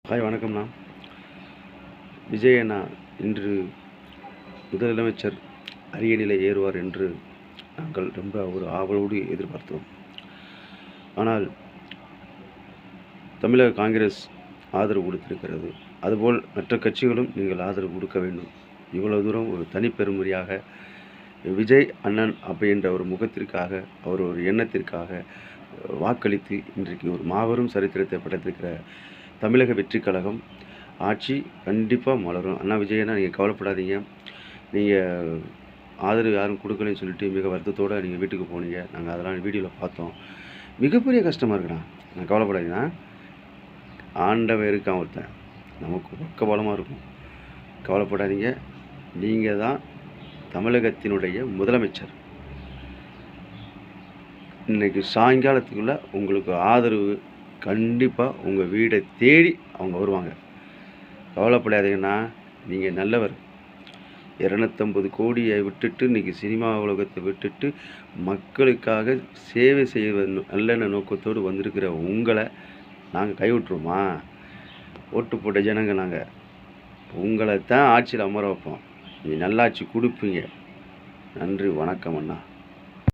Hi வணக்கம்ண்ணா. விஜய் அண்ணா இன்று முதலமைச்சர் அரிய நிலை ஏறுவார் என்று நாங்கள் ரொம்ப ஒரு ஆவலோடு எதிர்பார்த்தோம். ஆனால் தமிழக காங்கிரஸ் ஆதரவு கொடுத்திருக்கிறது. அதுபோல் மற்ற கட்சிகளும் நீங்கள் ஆதரவு கொடுக்க வேண்டும். இவ்வளவு தூரம் ஒரு தனிப்பெருமுறையாக விஜய் அண்ணன் அப்படின்ற ஒரு முகத்திற்காக, அவர் ஒரு எண்ணத்திற்காக வாக்களித்து இன்றைக்கு ஒரு மாபெரும் சரித்திரத்தை படைத்திருக்கிற தமிழக வெற்றி கழகம் ஆட்சி கண்டிப்பாக மலரும். அண்ணா விஜயண்ணா, நீங்கள் கவலைப்படாதீங்க. நீங்கள் ஆதரவு யாரும் கொடுக்கலன்னு சொல்லிட்டு மிக வருத்தத்தோடு நீங்கள் வீட்டுக்கு போனீங்க. நாங்கள் அதெல்லாம் வீடியோவில் பார்த்தோம். மிகப்பெரிய கஷ்டமாக இருக்குண்ணா. நான் கவலைப்படாதீங்கன்னா, ஆண்டவன் இருக்கான் ஒருத்தன், நமக்கு பக்கபலமாக இருக்கும். கவலைப்படாதீங்க. நீங்கள் தான் தமிழகத்தினுடைய முதலமைச்சர். இன்றைக்கி சாயங்காலத்துக்குள்ளே உங்களுக்கு ஆதரவு கண்டிப்பாக உங்கள் வீடை தேடி அவங்க வருவாங்க. கவலைப்படாதீங்கன்னா, நீங்கள் நல்லவர். 250 கோடியை விட்டுட்டு இன்றைக்கி சினிமா உலகத்தை விட்டுட்டு மக்களுக்காக சேவை செய்ய நல்லெண்ண நோக்கத்தோடு வந்திருக்கிற உங்களை நாங்கள் கைவிட்டுருவோமா? ஓட்டு போட்ட ஜனங்க நாங்கள் உங்களை தான் ஆட்சியில் அமர வைப்போம். நீங்கள் நல்லாட்சி கொடுப்பீங்க. நன்றி, வணக்கம் அண்ணா.